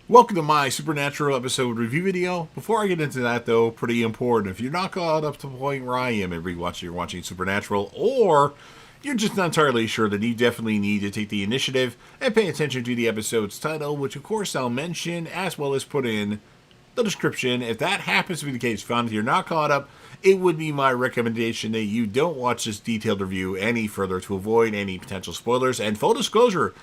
Welcome to my Supernatural episode review video. Before I get into that though, pretty important, if you're not caught up to the point where I am every watch you're watching Supernatural, or you're just not entirely sure, then you definitely need to take the initiative and pay attention to the episode's title, which of course I'll mention as well as put in the description. If that happens to be the case, found if you're not caught up, it would be my recommendation that you don't watch this detailed review any further to avoid any potential spoilers. And full disclosure,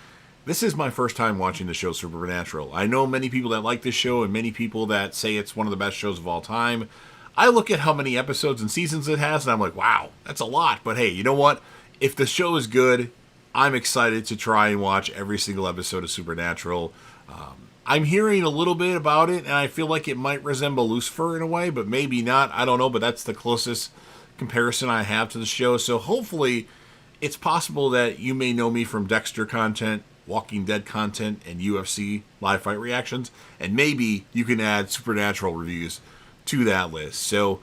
this is my first time watching the show Supernatural. I know many people that like this show and many people that say it's one of the best shows of all time. I look at how many episodes and seasons it has and I'm like, wow, that's a lot. But hey, you know what? If the show is good, I'm excited to try and watch every single episode of Supernatural. I'm hearing a little bit about it and I feel like it might resemble Lucifer in a way, but maybe not. I don't know, but that's the closest comparison I have to the show. So hopefully it's possible that you may know me from Dexter content, Walking Dead content, and UFC live fight reactions, and maybe you can add Supernatural reviews to that list. So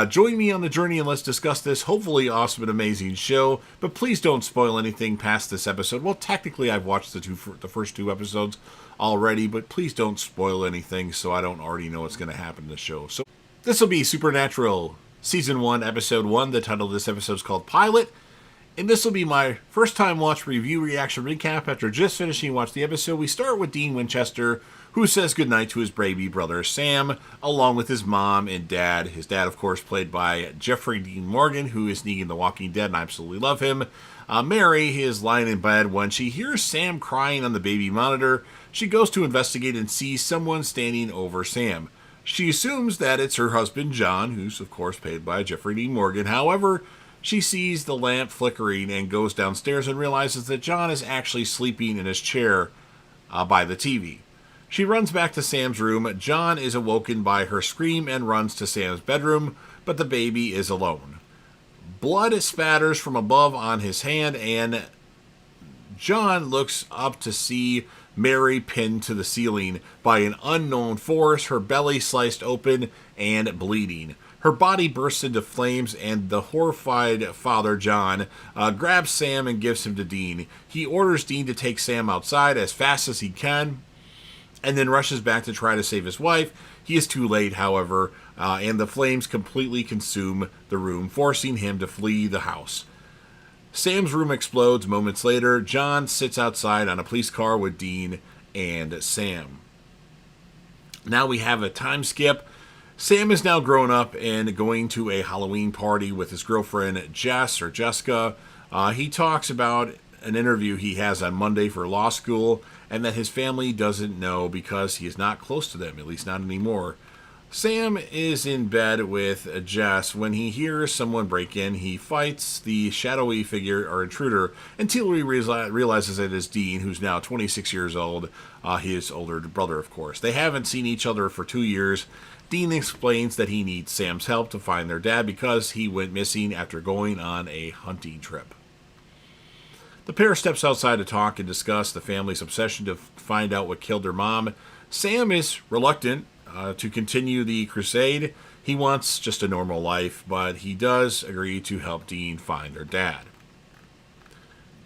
join me on the journey and let's discuss this hopefully awesome and amazing show, but please don't spoil anything past this episode. Well, technically I've watched the first two episodes already, but please don't spoil anything so I don't already know what's going to happen in the show. So this will be Supernatural Season 1, Episode 1. The title of this episode is called Pilot. And this will be my first time watch review reaction recap after just finishing watch the episode. We start with Dean Winchester, who says goodnight to his baby brother Sam, along with his mom and dad. His dad, of course, played by Jeffrey Dean Morgan, who is Negan the Walking Dead, and I absolutely love him. Mary is lying in bed when she hears Sam crying on the baby monitor. She goes to investigate and sees someone standing over Sam. She assumes that it's her husband, John, who's, of course, played by Jeffrey Dean Morgan. However, she sees the lamp flickering and goes downstairs and realizes that John is actually sleeping in his chair by the TV. She runs back to Sam's room. John is awoken by her scream and runs to Sam's bedroom, but the baby is alone. Blood spatters from above on his hand, and John looks up to see Mary pinned to the ceiling by an unknown force, her belly sliced open and bleeding. Her body bursts into flames, and the horrified father, John, grabs Sam and gives him to Dean. He orders Dean to take Sam outside as fast as he can, and then rushes back to try to save his wife. He is too late, however, and the flames completely consume the room, forcing him to flee the house. Sam's room explodes moments later. John sits outside on a police car with Dean and Sam. Now we have a time skip. Sam is now grown up and going to a Halloween party with his girlfriend Jessica. He talks about an interview he has on Monday for law school and that his family doesn't know because he is not close to them, at least not anymore. Sam is in bed with Jess when he hears someone break in. He fights the shadowy figure or intruder until he realizes it is Dean, who's now 26 years old, his older brother, of course. They haven't seen each other for 2 years. Dean explains that he needs Sam's help to find their dad because he went missing after going on a hunting trip. The pair steps outside to talk and discuss the family's obsession to find out what killed their mom. Sam is reluctant to continue the crusade. He wants just a normal life, but he does agree to help Dean find their dad.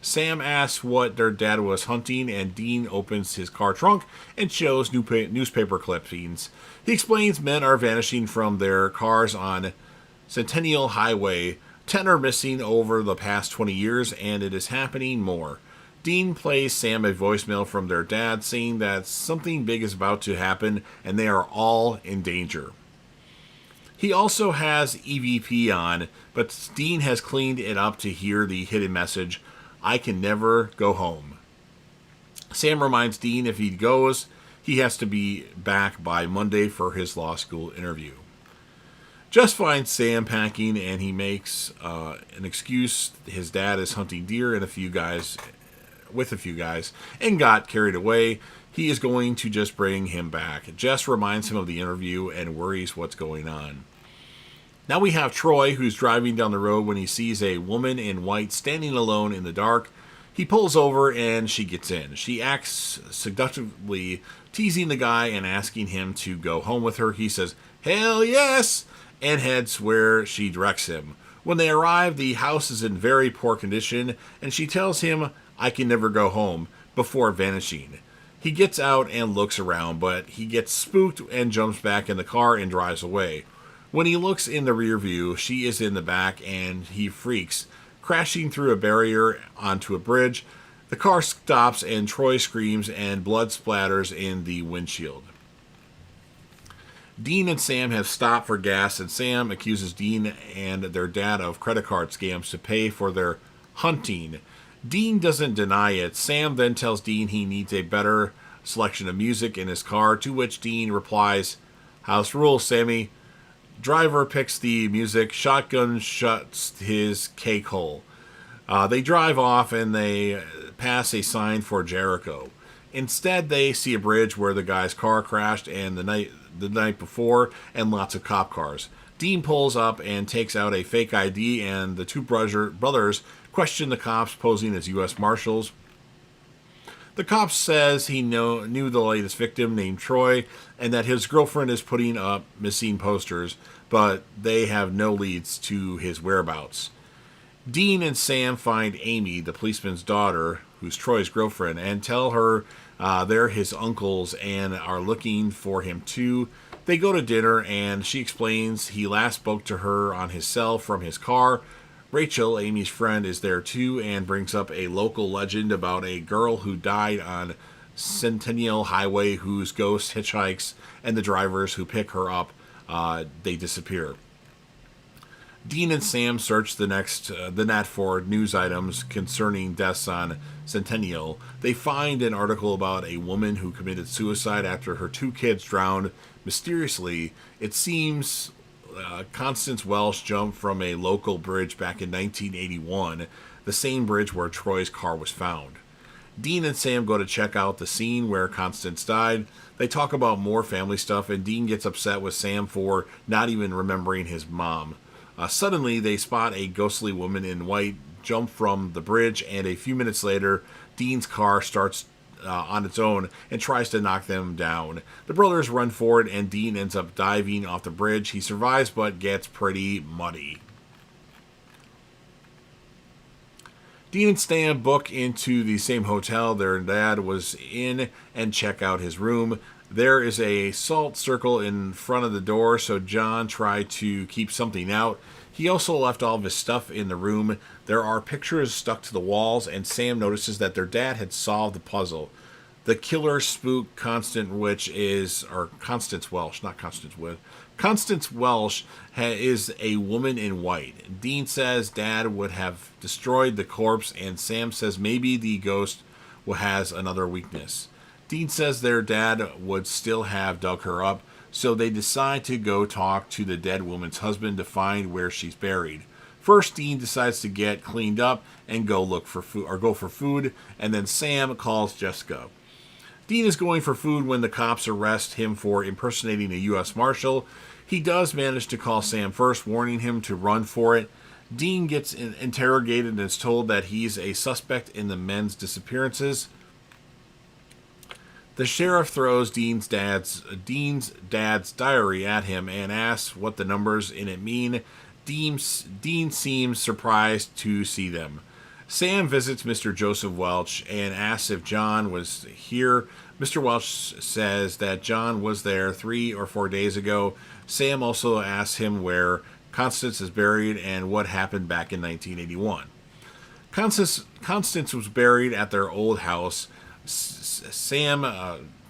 Sam asks what their dad was hunting, and Dean opens his car trunk and shows newspaper clippings. He explains men are vanishing from their cars on Centennial Highway. 10 are missing over the past 20 years, and it is happening more. Dean plays Sam a voicemail from their dad saying that something big is about to happen and they are all in danger. He also has EVP on, but Dean has cleaned it up to hear the hidden message, "I can never go home." Sam reminds Dean if he goes, he has to be back by Monday for his law school interview. Jess finds Sam packing and he makes an excuse. His dad is hunting deer with a few guys and got carried away. He is going to just bring him back. Jess reminds him of the interview and worries what's going on. Now we have Troy, who's driving down the road when he sees a woman in white standing alone in the dark. He pulls over and she gets in. She acts seductively, teasing the guy and asking him to go home with her. He says, "Hell yes!" and heads where she directs him. When they arrive, the house is in very poor condition, and she tells him, "I can never go home," before vanishing. He gets out and looks around, but he gets spooked and jumps back in the car and drives away. When he looks in the rear view, she is in the back and he freaks, crashing through a barrier onto a bridge. The car stops and Troy screams and blood splatters in the windshield. Dean and Sam have stopped for gas, and Sam accuses Dean and their dad of credit card scams to pay for their hunting. Dean doesn't deny it. Sam then tells Dean he needs a better selection of music in his car, to which Dean replies, "House rules, Sammy." Driver picks the music. Shotgun shuts his cake hole. They drive off and they pass a sign for Jericho. Instead, they see a bridge where the guy's car crashed and the night before, and lots of cop cars. Dean pulls up and takes out a fake ID, and the two brothers question the cops posing as U.S. Marshals. The cop says he knew the latest victim, named Troy, and that his girlfriend is putting up missing posters, but they have no leads to his whereabouts. Dean and Sam find Amy, the policeman's daughter, who's Troy's girlfriend, and tell her they're his uncles and are looking for him too. They go to dinner, and she explains he last spoke to her on his cell from his car. Rachel, Amy's friend, is there too and brings up a local legend about a girl who died on Centennial Highway whose ghost hitchhikes, and the drivers who pick her up, they disappear. Dean and Sam search the net for news items concerning deaths on Centennial. They find an article about a woman who committed suicide after her two kids drowned mysteriously. It seems Constance Welsh jumped from a local bridge back in 1981, the same bridge where Troy's car was found. Dean and Sam go to check out the scene where Constance died. They talk about more family stuff, and Dean gets upset with Sam for not even remembering his mom. Suddenly, they spot a ghostly woman in white jump from the bridge, and a few minutes later, Dean's car starts on its own and tries to knock them down. The brothers run for it, and Dean ends up diving off the bridge. He survives, but gets pretty muddy. Dean and Sam book into the same hotel their dad was in and check out his room. There is a salt circle in front of the door, so John tried to keep something out. He also left all of his stuff in the room. There are pictures stuck to the walls, and Sam notices that their dad had solved the puzzle. The killer spook Constance Welsh, Constance Welsh is a woman in white. Dean says Dad would have destroyed the corpse, and Sam says maybe the ghost has another weakness. Dean says their dad would still have dug her up, so they decide to go talk to the dead woman's husband to find where she's buried. First, Dean decides to get cleaned up and go for food, and then Sam calls Jessica. Dean is going for food when the cops arrest him for impersonating a U.S. Marshal. He does manage to call Sam first, warning him to run for it. Dean gets interrogated and is told that he's a suspect in the men's disappearances. The sheriff throws Dean's dad's diary at him and asks what the numbers in it mean. Dean seems surprised to see them. Sam visits Mr. Joseph Welch and asks if John was here. Mr. Welch says that John was there 3 or 4 days ago. Sam also asks him where Constance is buried and what happened back in 1981. Constance was buried at their old house. Sam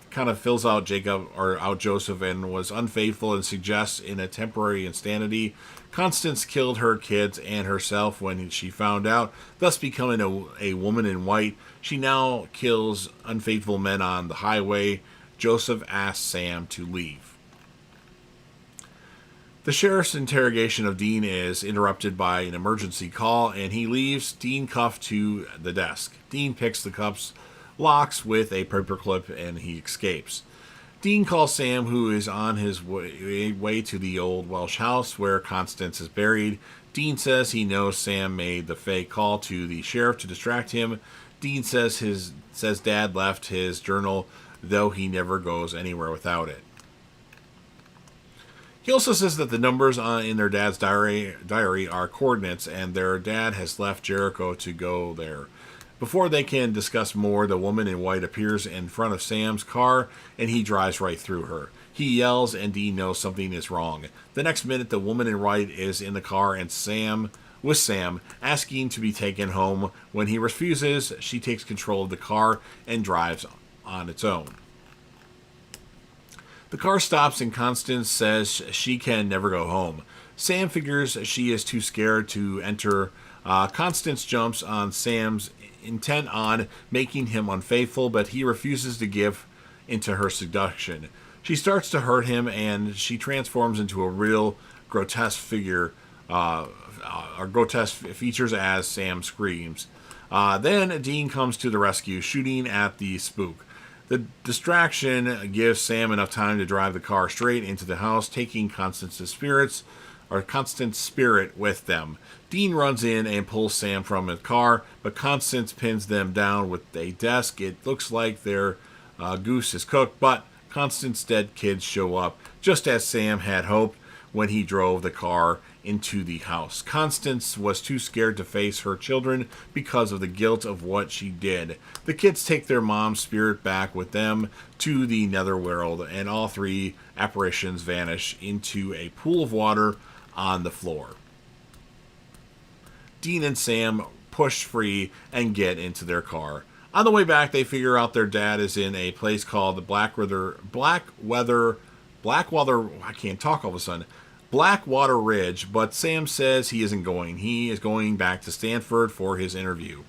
kind of fills out Joseph and was unfaithful and suggests in a temporary insanity. Constance killed her kids and herself when she found out, thus becoming a woman in white. She now kills unfaithful men on the highway. Joseph asks Sam to leave. The sheriff's interrogation of Dean is interrupted by an emergency call, and he leaves Dean cuffed to the desk. Dean picks the cuffs locks with a paperclip and he escapes. Dean calls Sam, who is on his way to the old Welsh house where Constance is buried. Dean says he knows Sam made the fake call to the sheriff to distract him. Dean says Dad left his journal, though he never goes anywhere without it. He also says that the numbers in their dad's diary are coordinates, and their dad has left Jericho to go there. Before they can discuss more, the woman in white appears in front of Sam's car, and he drives right through her. He yells, and Dean knows something is wrong. The next minute, the woman in white is in the car, and Sam, asking to be taken home. When he refuses, she takes control of the car and drives on its own. The car stops, and Constance says she can never go home. Sam figures she is too scared to enter. Constance jumps on Sam's, intent on making him unfaithful, but he refuses to give into her seduction. She starts to hurt him, and she transforms into a real grotesque figure, or grotesque features as Sam screams. Then Dean comes to the rescue, shooting at the spook. The distraction gives Sam enough time to drive the car straight into the house, taking Constance's spirit with them. Dean runs in and pulls Sam from the car, but Constance pins them down with a desk. It looks like their goose is cooked, but Constance's dead kids show up, just as Sam had hoped when he drove the car into the house. Constance was too scared to face her children because of the guilt of what she did. The kids take their mom's spirit back with them to the netherworld, and all three apparitions vanish into a pool of water on the floor. Dean and Sam push free and get into their car. On the way back, they figure out their dad is in a place called Blackwater, I can't talk all of a sudden, Blackwater Ridge, but Sam says he isn't going. He is going back to Stanford for his interview.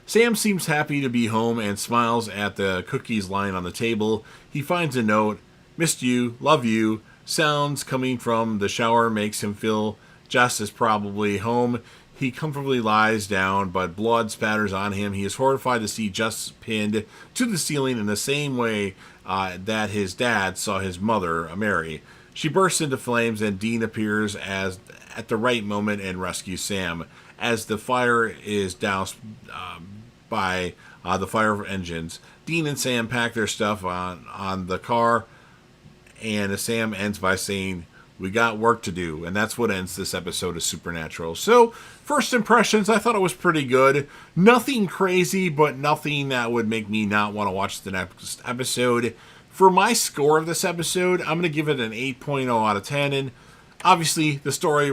Sam seems happy to be home and smiles at the cookies lying on the table. He finds a note, "Missed you, love you." Sounds coming from the shower makes him feel Jess is probably home. He comfortably lies down, but blood spatters on him. He is horrified to see Jess pinned to the ceiling in the same way that his dad saw his mother, Mary. She bursts into flames, and Dean appears at the right moment and rescues Sam. As the fire is doused by the fire engines, Dean and Sam pack their stuff on the car, and Sam ends by saying, "We got work to do," and that's what ends this episode of Supernatural. So, first impressions, I thought it was pretty good. Nothing crazy, but nothing that would make me not want to watch the next episode. For my score of this episode, I'm going to give it an 8.0 out of 10, and obviously the story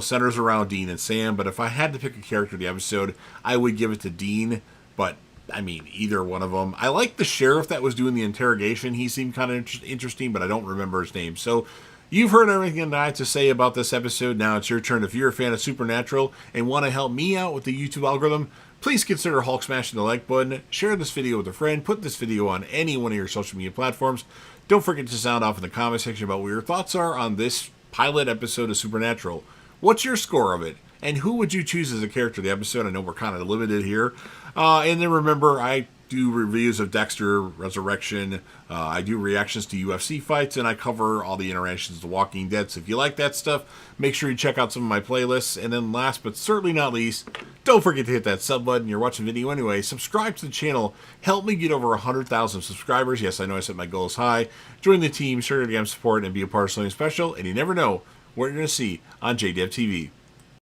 centers around Dean and Sam, but if I had to pick a character of the episode, I would give it to Dean, but I mean, either one of them. I like the sheriff that was doing the interrogation. He seemed kind of interesting, but I don't remember his name. So, you've heard everything that I have to say about this episode. Now it's your turn. If you're a fan of Supernatural and want to help me out with the YouTube algorithm, please consider Hulk smashing the like button, share this video with a friend, put this video on any one of your social media platforms. Don't forget to sound off in the comment section about what your thoughts are on this pilot episode of Supernatural. What's your score of it? And who would you choose as a character of the episode? I know we're kind of limited here. And then remember, I do reviews of Dexter, Resurrection. I do reactions to UFC fights, and I cover all the iterations of The Walking Dead. So if you like that stuff, make sure you check out some of my playlists. And then last but certainly not least, don't forget to hit that sub button. You're watching the video anyway. Subscribe to the channel. Help me get over 100,000 subscribers. Yes, I know I set my goals high. Join the team, share your game support, and be a part of something special. And you never know what you're going to see on JDev TV.